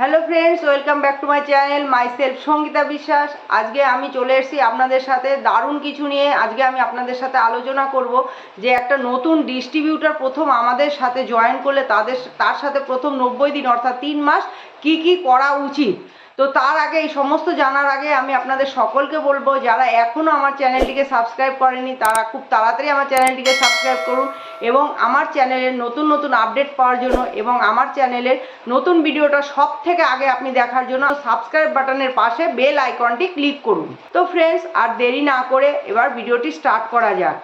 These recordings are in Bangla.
Hello friends, welcome back to my channel myself Sangeeta Biswas. আজকে আমি চলে এসেছি আপনাদের সাথে দারুণ কিছু নিয়ে। আজকে আমি আপনাদের সাথে আলোচনা করব যে একটা নতুন ডিস্ট্রিবিউটর প্রথম আমাদের সাথে জয়েন করলে তার সাথে প্রথম 90 দিন অর্থাৎ 3 মাস কি কি করা উচিত। তো তার আগে এই সমস্ত জানার আগে আমি আপনাদের সকলকে বলবো, যারা এখনও আমার চ্যানেলটিকে সাবস্ক্রাইব করেনি তারা খুব তাড়াতাড়ি আমার চ্যানেলটিকে সাবস্ক্রাইব করুন এবং আমার চ্যানেলের নতুন নতুন আপডেট পাওয়ার জন্য এবং আমার চ্যানেলের নতুন ভিডিওটা সব থেকে আগে আপনি দেখার জন্য সাবস্ক্রাইব বাটনের পাশে বেল আইকনটি ক্লিক করুন। তো ফ্রেন্ডস, আর দেরি না করে এবার ভিডিওটি স্টার্ট করা যাক।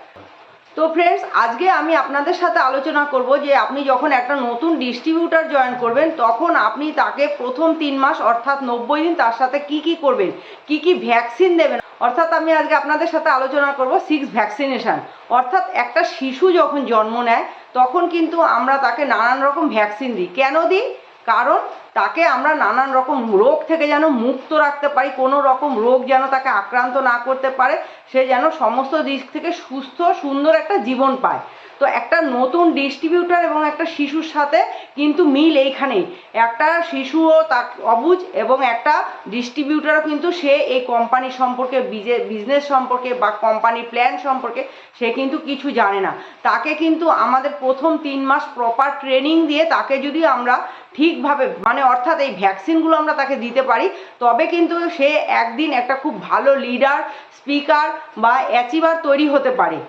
তো ফ্রেন্ডস, আজকে আমি আপনাদের সাথে আলোচনা করব যে আপনি যখন একটা নতুন ডিস্ট্রিবিউটর জয়েন করবেন তখন আপনি তাকে প্রথম 3 মাস অর্থাৎ 90 দিন তার সাথে কি কি করবেন, কি কি ভ্যাকসিন দেবেন। অর্থাৎ আমি আজকে আপনাদের সাথে আলোচনা করব 6 ভ্যাকসিনেশন। অর্থাৎ একটা শিশু যখন জন্ম নেয় তখন কিন্তু আমরা তাকে নানান রকম ভ্যাকসিন দিই। কেন দিই? কারণ তাকে আমরা নানান রকম রোগ থেকে যেন মুক্ত রাখতে পারি, কোনো রকম রোগ যেন তাকে আক্রান্ত না করতে পারে, সে যেন সমস্ত দিক থেকে সুস্থ সুন্দর একটা জীবন পায়। তো একটা নতুন ডিস্ট্রিবিউটর এবং একটা শিশুর সাথে কিন্তু মিল এইখানেই। একটা শিশুও তা অবুঝ এবং একটা ডিস্ট্রিবিউটরও কিন্তু সে এই কোম্পানি সম্পর্কে, বিজনেস সম্পর্কে বা কোম্পানি প্ল্যান সম্পর্কে সে কিন্তু কিছু জানে না। তাকে কিন্তু আমাদের প্রথম 3 মাস প্রপার ট্রেনিং দিয়ে তাকে যদি আমরা ঠিকভাবে অর্থাৎ এই ভ্যাকসিনগুলো আমরা তাকে দিতে পারি, তবে কিন্তু সে একদিন একটা খুব ভালো লিডার, স্পিকার বা অ্যাচিভার তৈরি হতে পারে।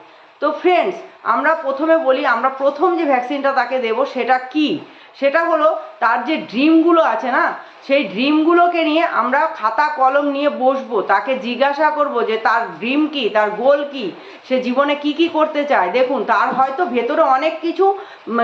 তো ফ্রেন্ডস, আমরা প্রথমে বলি, আমরা প্রথম যে ভ্যাকসিনটা তাকে দেব সেটা কি? সেটা হলো তার যে ড্রিমগুলো আছে না, সেই ড্রিমগুলোকে নিয়ে আমরা খাতা কলম নিয়ে বসবো, তাকে জিজ্ঞাসা করব যে তার ড্রিম কি, তার গোল কি, সে জীবনে কি কি করতে চায়। দেখুন, তার হয়তো ভেতরে অনেক কিছু,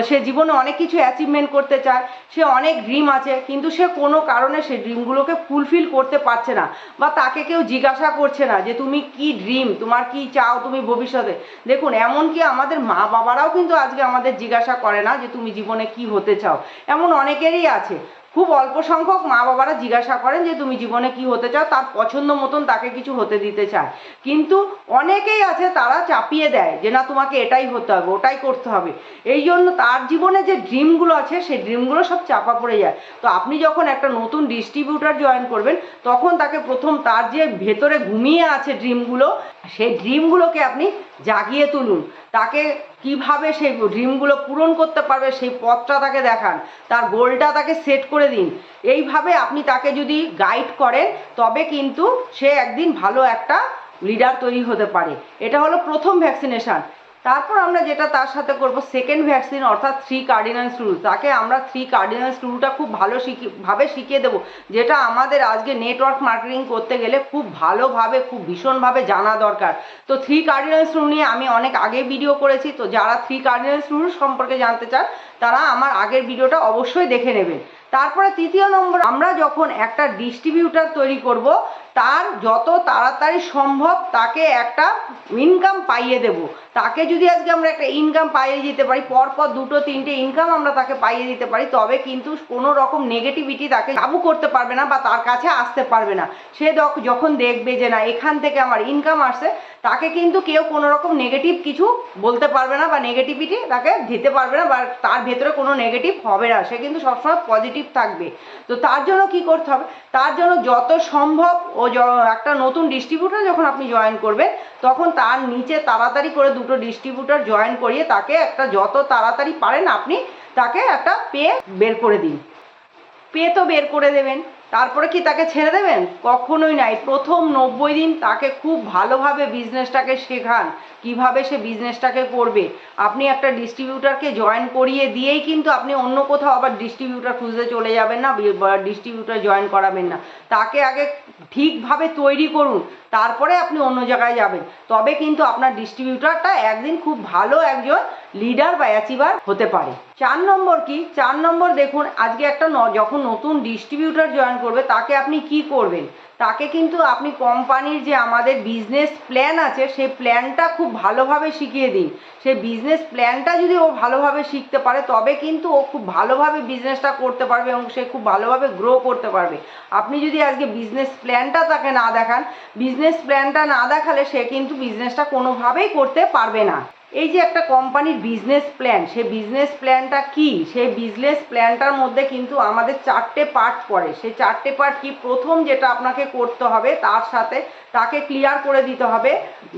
সে জীবনে অনেক কিছু অ্যাচিভমেন্ট করতে চায়, সে অনেক ড্রিম আছে, কিন্তু সে কোনো কারণে সেই ড্রিমগুলোকে ফুলফিল করতে পারছে না বা তাকে কেউ জিজ্ঞাসা করছে না যে তুমি কি ড্রিম, তোমার কি চাও তুমি ভবিষ্যতে। দেখুন, এমনকি আমাদের মা বাবারাও কিন্তু আজকে আমাদের জিজ্ঞাসা করে না যে তুমি জীবনে কি হতে চাও। এমন অনেকেরই আছে, খুব অল্প সংখ্যক মা বাবারা জিজ্ঞাসা করেন যে তুমি জীবনে কি হতে চাও, তার পছন্দ মতন তাকে কিছু হতে দিতে চায়। কিন্তু অনেকেই আছে তারা চাপিয়ে দেয় যে না, তোমাকে এটাই হতে হবে, ওটাই করতে হবে। এই জন্য তার জীবনে যে ড্রিমগুলো আছে সেই ড্রিমগুলো সব চাপা পড়ে যায়। তো আপনি যখন একটা নতুন ডিস্ট্রিবিউটর জয়েন করবেন তখন তাকে প্রথম তার যে ভেতরে ঘুমিয়ে আছে ড্রিমগুলো, সেই ড্রিমগুলোকে আপনি জাগিয়ে তুলুন। তাকে কিভাবে সেই ড্রিমগুলো পূরণ করতে পারবে সেই পথটা তাকে দেখান, তার গোলটা তাকে সেট করে দিন। এইভাবে আপনি তাকে যদি গাইড করেন তবে কিন্তু সে একদিন ভালো একটা লিডার তৈরি হতে পারে। এটা হলো প্রথম ভ্যাকসিনেশন। তারপর আমরা যেটা তার সাথে করব সেকেন্ড ভ্যাকসিন, অর্থাৎ 3 কার্ডিনালস রুল। তাকে আমরা 3 কার্ডিনালস রুলটা খুব ভাবে শিখিয়ে দেবো, যেটা আমাদের আজকে নেটওয়ার্ক মার্কেটিং করতে গেলে খুব ভালোভাবে, খুব ভীষণভাবে জানা দরকার। তো 3 কার্ডিনালস রুল নিয়ে আমি অনেক আগে ভিডিও করেছি। তো যারা 3 কার্ডিনালস রুল সম্পর্কে জানতে চান তারা আমার আগের ভিডিওটা অবশ্যই দেখে নেবেন। তারপরে তৃতীয় নম্বর, আমরা যখন একটা ডিস্ট্রিবিউটর তৈরি করব তার যত তাড়াতাড়ি সম্ভব তাকে একটা ইনকাম পাইয়ে দেব। তাকে যদি আজকে আমরা একটা ইনকাম পাইয়ে দিতে পারি, পরপর 2-3টে ইনকাম আমরা তাকে পাইয়ে দিতে পারি, তবে কিন্তু কোনো রকম নেগেটিভিটি তাকে কাবু করতে পারবে না বা তার কাছে আসতে পারবে না। সে যখন দেখবে যে না এখান থেকে আমার ইনকাম আসছে, তাকে কিন্তু কেউ কোনো রকম নেগেটিভ কিছু বলতে পারবে না বা নেগেটিভিটি তাকে দিতে পারবে না বা তার ভেতরে কোনো নেগেটিভ হবে না। সে কিন্তু সবসময় পজিটিভ থাকবে। তো তার জন্য কি করতে হবে? তার জন্য যত সম্ভব একটা নতুন ডিস্ট্রিবিউটর যখন আপনি জয়েন করবেন তখন তার নিচে তাড়াতাড়ি করে 2টো ডিস্ট্রিবিউটর জয়েন করিয়ে তাকে একটা, যত তাড়াতাড়ি পারেন আপনি তাকে একটা পে বের করে দিন। পে তো বের করে দেবেন, তারপরে কি তাকে ছেড়ে দেবেন? কখনোই নাই। প্রথম 90 দিন তাকে খুব ভালোভাবে বিজনেসটাকে শেখান, কিভাবে সে বিজনেসটাকে করবে। আপনি একটা ডিস্ট্রিবিউটারকে জয়েন করিয়ে দিয়েই কিন্তু আপনি অন্য কোথাও আবার ডিস্ট্রিবিউটার খুঁজতে চলে যাবেন না, ডিস্ট্রিবিউটার জয়েন করাবেন না। তাকে আগে ঠিকভাবে তৈরি করুন, তারপরে আপনি অন্য জায়গায় যাবেন। তবে কিন্তু আপনার ডিস্ট্রিবিউটারটা একদিন খুব ভালো একজন লিডার বা অ্যাচিভার হতে পারে। 4 নম্বর কি? 4 নম্বর দেখুন, আজকে একটা যখন নতুন ডিস্ট্রিবিউটর জয়েন করবে তাকে আপনি কি করবেন? তাকে কিন্তু আপনি কোম্পানির যে আমাদের বিজনেস প্ল্যান আছে সেই প্ল্যানটা খুব ভালোভাবে শিখিয়ে দিন। সেই বিজনেস প্ল্যানটা যদি ও ভালোভাবে শিখতে পারে তবে কিন্তু ও খুব ভালোভাবে বিজনেসটা করতে পারবে এবং সে খুব ভালোভাবে গ্রো করতে পারবে। আপনি যদি আজকে বিজনেস প্ল্যানটা তাকে না দেখান, বিজনেস প্ল্যানটা না দেখালে সে কিন্তু বিজনেসটা কোনোভাবেই করতে পারবে না। এই যে একটা কোম্পানির বিজনেস প্ল্যান, সেই বিজনেস প্ল্যানটা কি, সেই বিজনেস প্ল্যানটার মধ্যে কিন্তু আমাদের 4টে পার্ট পড়ে। সেই 4টে পার্ট কি, প্রথম যেটা আপনাকে করতে হবে তার সাথে তাকে ক্লিয়ার করে দিতে হবে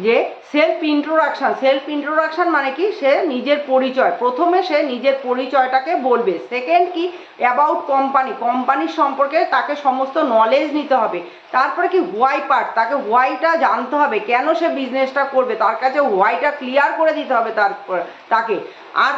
যে সেলফ ইন্ট্রোডাকশান। সেলফ ইন্ট্রোডাকশান মানে কি, সে নিজের পরিচয়, প্রথমে সে নিজের পরিচয়টাকে বলবে। সেকেন্ড কি, অ্যাবাউট কোম্পানি, কোম্পানির সম্পর্কে তাকে সমস্ত নলেজ নিতে হবে। তারপরে কি, হোয়াই পার্ট, তাকে হোয়াইটা জানতে হবে, কেন সে বিজনেসটা করবে, তার কাছে হোয়াইটা ক্লিয়ার করে দিতে হবে তাকে। আর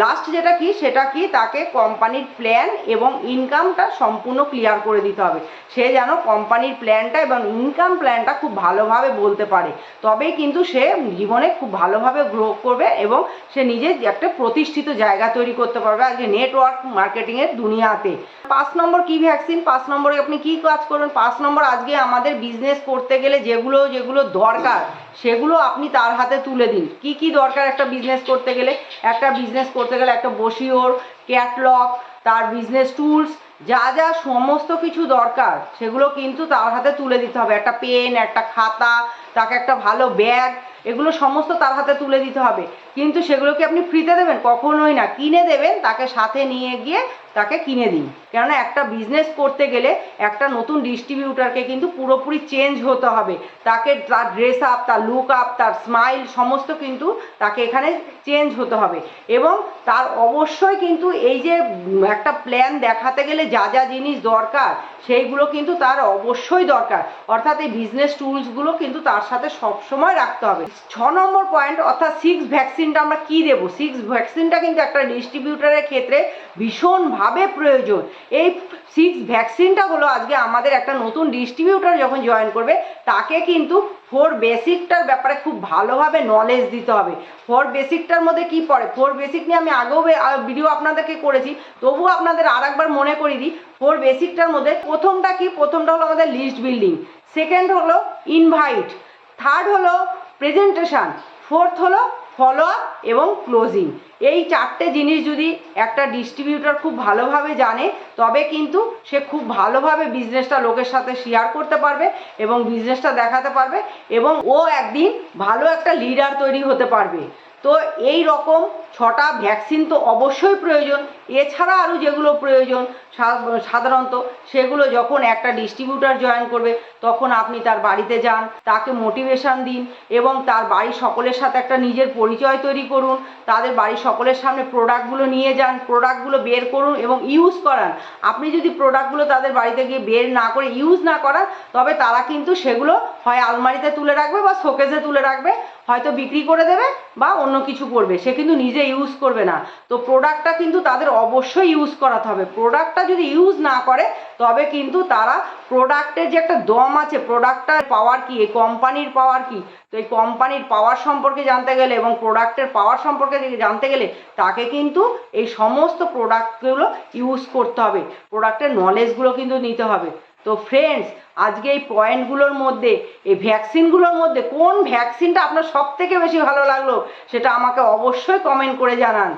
লাস্ট যেটা কি, সেটা কি, তাকে কোম্পানির প্ল্যান এবং ইনকামটা সম্পূর্ণ ক্লিয়ার করে দিতে হবে। সে যেন কোম্পানির প্ল্যানটা এবং ইনকাম প্ল্যানটা খুব ভালোভাবে বলতে পারে, তবেই কিন্তু সে জীবনে খুব ভালোভাবে গ্রো করবে এবং সে নিজে একটা প্রতিষ্ঠিত জায়গা তৈরি করতে পারবে আজকে নেটওয়ার্ক মার্কেটিংয়ের দুনিয়াতে। 5 নম্বর কি ভ্যাকসিন, 5 নম্বরে আপনি কি কাজ করবেন? 5 নম্বর, আজকে আমাদের বিজনেস করতে গেলে যেগুলো যেগুলো দরকার সেগুলো আপনি তার হাতে তুলে দিন। কি কি দরকার একটা বিজনেস করতে গেলে? একটা বিজনেস করতে গেলে একটা বসিওর, ক্যাটলগ, তার বিজনেস টুলস, যা যা সমস্ত কিছু দরকার সেগুলো কিন্তু তার হাতে তুলে দিতে হবে। একটা পেন, একটা খাতা, তাকে একটা ভালো ব্যাগ, এগুলো সমস্ত তার হাতে তুলে দিতে হবে। কিন্তু সেগুলো কি আপনি ফ্রিতে দেবেন? কখনোই না, কিনে দেবেন, তাকে সাথে নিয়ে গিয়ে তাকে কিনে দিন। কেননা একটা বিজনেস করতে গেলে একটা নতুন ডিস্ট্রিবিউটারকে কিন্তু পুরোপুরি চেঞ্জ হতে হবে। তাকে তার ড্রেস আপ, তার লুক আপ, তার স্মাইল সমস্ত কিন্তু তাকে এখানে চেঞ্জ হতে হবে। এবং তার অবশ্যই কিন্তু এই যে একটা প্ল্যান দেখাতে গেলে যা যা জিনিস দরকার সেইগুলো কিন্তু তার অবশ্যই দরকার, অর্থাৎ এই বিজনেস টুলসগুলো কিন্তু তার সাথে সবসময় রাখতে হবে। 6 নম্বর পয়েন্ট, অর্থাৎ 6 ভ্যাকসিনটা আমরা কি দেবো? 6 ভ্যাকসিনটা কিন্তু একটা ডিস্ট্রিবিউটারের ক্ষেত্রে ভীষণভাবে প্রয়োজন। এই 6 ভ্যাকসিনটা হলো আজকে আমাদের একটা নতুন ডিস্ট্রিবিউটার যখন জয়েন করবে তাকে কিন্তু 4 বেসিকটার ব্যাপারে খুব ভালোভাবে নলেজ দিতে হবে। 4 বেসিকটার মধ্যে কি পড়ে? 4 বেসিক নিয়ে আমি আগেও ভিডিও আপনাদেরকে করেছি, তবুও আপনাদের আর একবার মনে করিয়ে দিই। 4 বেসিকটার মধ্যে প্রথমটা কি? প্রথমটা হলো আমাদের লিস্ট বিল্ডিং, সেকেন্ড হলো ইনভাইট, থার্ড হলো প্রেজেন্টেশন, ফোর্থ হলো ফলো আপ এবং ক্লোজিং। এই 4টে জিনিস যদি একটা ডিস্ট্রিবিউটর খুব ভালোভাবে জানে তবে কিন্তু সে খুব ভালোভাবে বিজনেসটা লোকের সাথে শেয়ার করতে পারবে এবং বিজনেসটা দেখাতে পারবে এবং ও একদিন ভালো একটা লিডার তৈরি হতে পারবে। তো এই রকম 6টা ভ্যাকসিন তো অবশ্যই প্রয়োজন। এছাড়া আরও যেগুলো প্রয়োজন সাধারণত সেগুলো যখন একটা ডিস্ট্রিবিউটার জয়েন করবে তখন আপনি তার বাড়িতে যান, তাকে মোটিভেশন দিন এবং তার বাড়ির সকলের সাথে একটা নিজের পরিচয় তৈরি করুন। তাদের বাড়ির সকলের সামনে প্রোডাক্টগুলো নিয়ে যান, প্রোডাক্টগুলো বের করুন এবং ইউজ করান। আপনি যদি প্রোডাক্টগুলো তাদের বাড়িতে গিয়ে বের না করে ইউজ না করান তবে তারা কিন্তু সেগুলো হয় আলমারিতে তুলে রাখবে বা শোকেসে তুলে রাখবে, হয়তো বিক্রি করে দেবে বা অন্য কিছু করবে, সে কিন্তু নিজে ইউজ করবে না। তো প্রোডাক্টটা কিন্তু তাদের অবশ্যই ইউজ করাতে হবে। প্রোডাক্টটা যদি ইউজ না করে তবে কিন্তু তারা প্রোডাক্টের যে একটা দম আছে, প্রোডাক্টটার পাওয়ার কি, এই কোম্পানির পাওয়ার কি, তো এই কোম্পানির পাওয়ার সম্পর্কে জানতে গেলে এবং প্রোডাক্টের পাওয়ার সম্পর্কে জানতে গেলে তাকে কিন্তু এই সমস্ত প্রোডাক্টগুলো ইউজ করতে হবে, প্রোডাক্টের নলেজগুলো কিন্তু নিতে হবে। তো ফ্রেন্ডস, আজকে এই পয়েন্টগুলোর মধ্যে, এই ভ্যাকসিনগুলোর মধ্যে কোন ভ্যাকসিনটা আপনার সব থেকে বেশি ভালো লাগলো সেটা আমাকে অবশ্যই কমেন্ট করে জানান।